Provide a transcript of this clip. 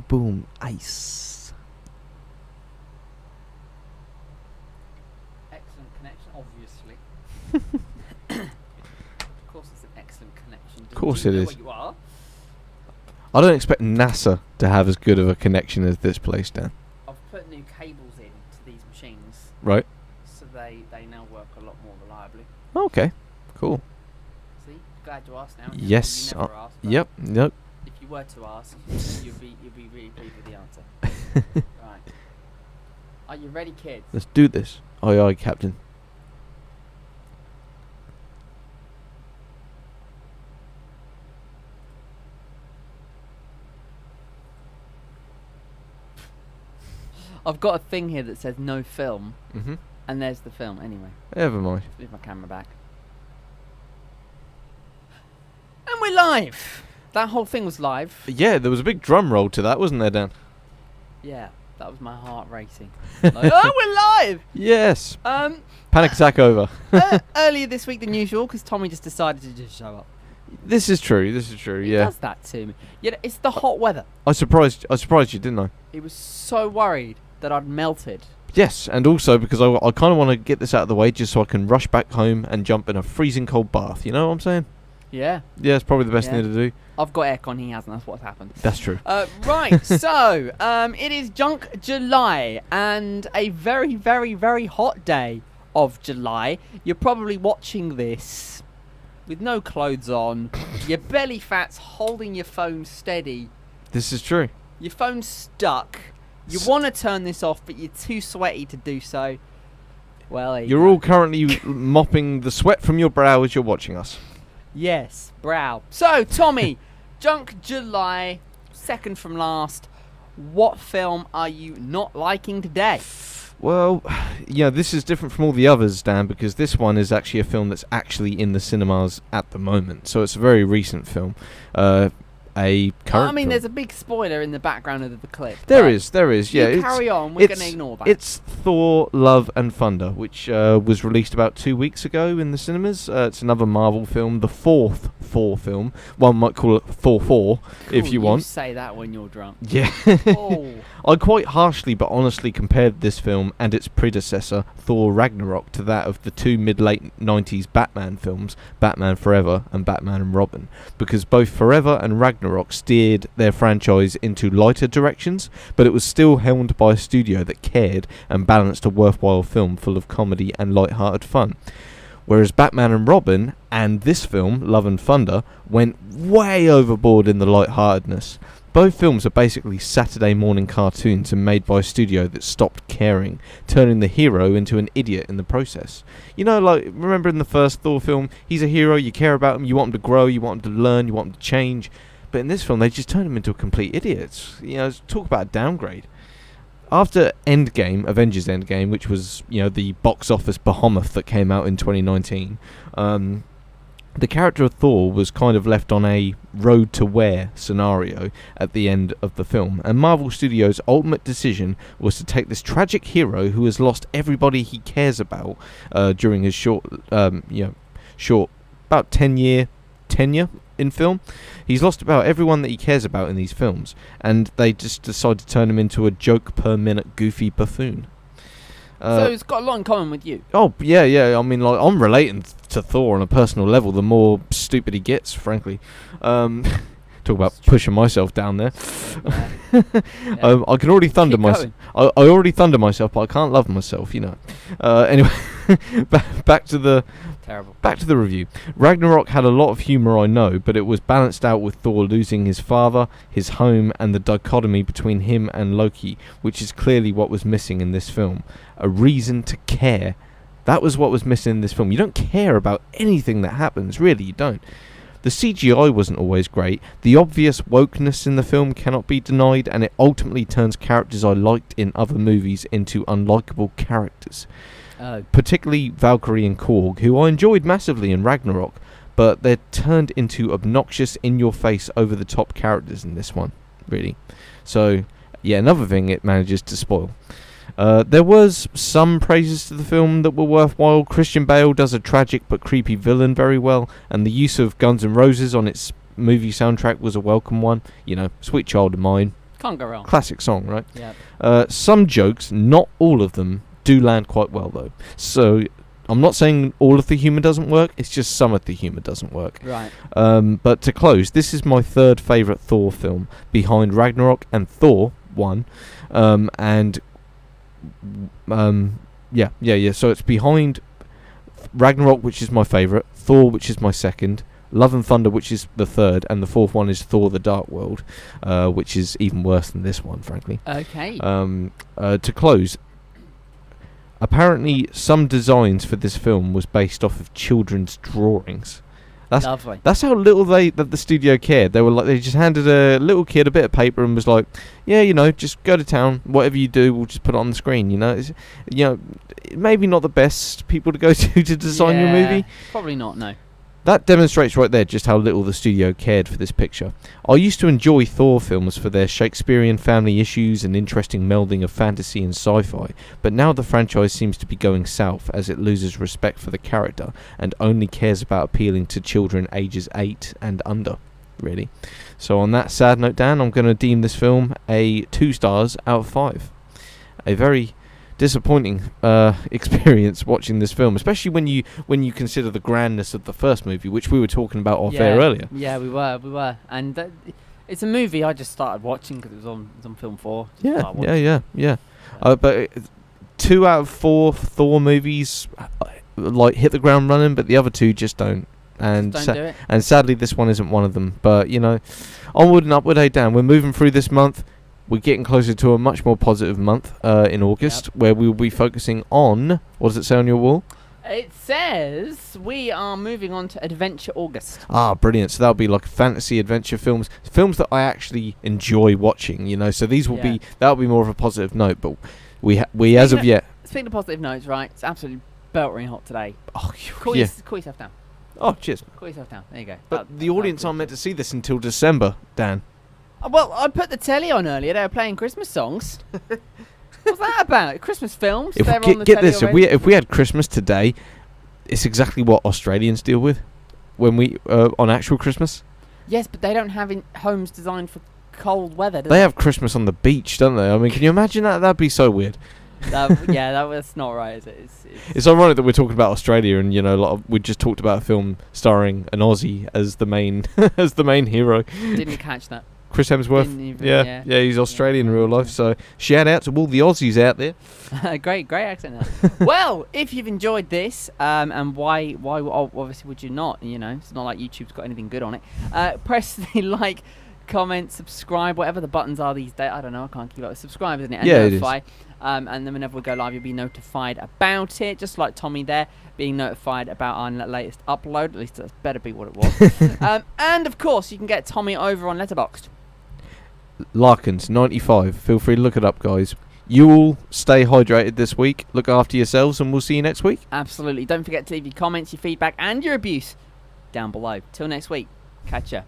boom, boom, ice. Excellent connection, obviously. Of course it's an excellent connection. Of course Do you it know is. where you are? I don't expect NASA to have as good of a connection as this place, Dan. I've put new cables in to these machines, Right? so they now work a lot more reliably. Okay, cool. See, glad you asked now. Yes. You never asked, but Yep. if you were to ask, you'd be really pleased with the answer. Right. Are you ready, kids? Let's do this. Aye, aye, Captain. I've got a thing here that says no film, Mm-hmm. and there's the film. Anyway, Never mind. leave my camera back. And we're live! That whole thing was live. Yeah, there was a big drum roll to that, wasn't there, Dan? Yeah, that was my heart racing. Like, oh, we're live! Yes. Um, Panic attack over. earlier this week than usual, because Tommy just decided to just show up. This is true. He Yeah. does that to me. Yeah, it's the hot weather. I surprised you, didn't I? He was so worried that I'd melted. Yes, and also because I kind of want to get this out of the way just so I can rush back home and jump in a freezing cold bath. You know what I'm saying? Yeah, Yeah, it's probably the best Yeah. thing to do. I've got aircon, he hasn't, that's what's happened. That's true. Right, so, it is Junk July, and a very, very, very hot day of July. You're probably watching this with no clothes on, your belly fat's holding your phone steady, This is true. your phone's stuck, you want to turn this off, but you're too sweaty to do so. Well, there you You're go. all currently mopping the sweat from your brow as you're watching us. Yes, brow. So, Tommy, Junk July, second from last. What film are you not liking today? Well, yeah, this is different from all the others, Dan, because this one is actually a film that's actually in the cinemas at the moment. So it's a very recent film. A current I mean, film. there's a big spoiler in the background of the clip. There but is, yeah. you carry on, we're going to it's- ignore that. It's Thor, Love and Thunder, which was released about 2 weeks ago in the cinemas. It's another Marvel film, the fourth Thor film. One might call it Thor 4, if Cool, you want. say that when you're drunk. Yeah. Oh, I quite harshly but honestly compared this film and its predecessor, Thor Ragnarok, to that of the two mid-late 90s Batman films, Batman Forever and Batman and Robin, because both Forever and Ragnarok steered their franchise into lighter directions, but it was still helmed by a studio that cared and balanced a worthwhile film full of comedy and light-hearted fun. Whereas Batman and Robin and this film, Love and Thunder, went way overboard in the light-heartedness. Both films are basically Saturday morning cartoons and made by a studio that stopped caring, turning the hero into an idiot in the process. You know, like, remember in the first Thor film, he's a hero, you care about him, you want him to grow, you want him to learn, you want him to change. But in this film, they just turn him into a complete idiot. You know, talk about a downgrade. After Endgame, Avengers Endgame, which was, you know, the box office behemoth that came out in 2019, the character of Thor was kind of left on a road to where scenario at the end of the film, and Marvel Studios' ultimate decision was to take this tragic hero who has lost everybody he cares about during his short about 10-year tenure in film. He's lost about everyone that he cares about in these films, and they just decided to turn him into a joke per minute goofy buffoon. so it's got a lot in common with you. Oh, yeah. I mean, like, I'm relating to Thor on a personal level the more stupid he gets, frankly. Talk about pushing myself down there. Yeah. I can already thunder Keep myself. I already thunder myself, but I can't love myself, you know. Anyway, back to the Terrible. Back to the review. Ragnarok had a lot of humour, I know, but it was balanced out with Thor losing his father, his home, and the dichotomy between him and Loki, which is clearly what was missing in this film. A reason to care. That was what was missing in this film. You don't care about anything that happens, really, you don't. The CGI wasn't always great. The obvious wokeness in the film cannot be denied, and it ultimately turns characters I liked in other movies into unlikable characters. Particularly Valkyrie and Korg, who I enjoyed massively in Ragnarok, but they're turned into obnoxious, in-your-face, over-the-top characters in this one, really. So, yeah, another thing it manages to spoil. There was some praises to the film that were worthwhile. Christian Bale does a tragic but creepy villain very well, and the use of Guns N' Roses on its movie soundtrack was a welcome one. You know, Sweet Child of Mine, Can't go wrong. Classic song, right? Yeah. Some jokes, not all of them, do land quite well though. So I'm not saying all of the humour doesn't work. It's just some of the humour doesn't work. Right. But to close, this is my third favourite Thor film, behind Ragnarok and Thor 1. So it's behind Ragnarok, which is my favourite, Thor, which is my second, Love and Thunder, which is the third, and the fourth one is Thor: The Dark World, which is even worse than this one, frankly. Okay. To close, apparently some designs for this film was based off of children's drawings. Lovely. That's how little that the studio cared. They just handed a little kid a bit of paper and was like, yeah, just go to town. Whatever you do, we'll just put it on the screen. It's, maybe not the best people to go to design your movie. Probably not. No. That demonstrates right there just how little the studio cared for this picture. I used to enjoy Thor films for their Shakespearean family issues and interesting melding of fantasy and sci-fi, but now the franchise seems to be going south as it loses respect for the character and only cares about appealing to children ages 8 and under, really. So on that sad note, Dan, I'm going to deem this film a 2 stars out of 5. A very disappointing experience watching this film, especially when you consider the grandness of the first movie, which we were talking about off air earlier. Yeah, we were, and it's a movie I just started watching because it was on Film 4. Yeah. But 2 out of 4 Thor movies hit the ground running, but the other 2 just don't. And do it. And sadly, this one isn't one of them. But onward and upward, hey Dan. We're moving through this month. We're getting closer to a much more positive month in August, where we will be focusing on... What does it say on your wall? It says we are moving on to Adventure August. Ah, brilliant. So that'll be like fantasy adventure films that I actually enjoy watching, So these will that'll be more of a positive note, but we as of yet... Speaking of positive notes, right, it's absolutely beltering hot today. Oh, call yourself down. Oh, cheers. Call yourself down. There you go. But the audience aren't meant to see this until December, Dan. Well, I put the telly on earlier. They were playing Christmas songs. What's that about? Christmas films? If we had Christmas today, it's exactly what Australians deal with when we on actual Christmas. Yes, but they don't have homes designed for cold weather. They have Christmas on the beach, don't they? I mean, can you imagine that? That'd be so weird. That's not right, is it? It's ironic that we're talking about Australia, and we just talked about a film starring an Aussie as the main hero. Didn't catch that. Chris Hemsworth, he's Australian in real life, so shout out to all the Aussies out there. Great accent there. Well, if you've enjoyed this, and why obviously would you not, it's not like YouTube's got anything good on it, press the like, comment, subscribe, whatever the buttons are these days. I don't know, I can't keep up. Subscribe, isn't it? And notify. And then whenever we go live, you'll be notified about it, just like Tommy there being notified about our latest upload. At least that better be what it was. And of course, you can get Tommy over on Letterboxd. Larkins 95. Feel free to look it up, guys. You all stay hydrated this week. Look after yourselves, and we'll see you next week. Absolutely. Don't forget to leave your comments, your feedback, and your abuse down below. Till next week. Catch ya.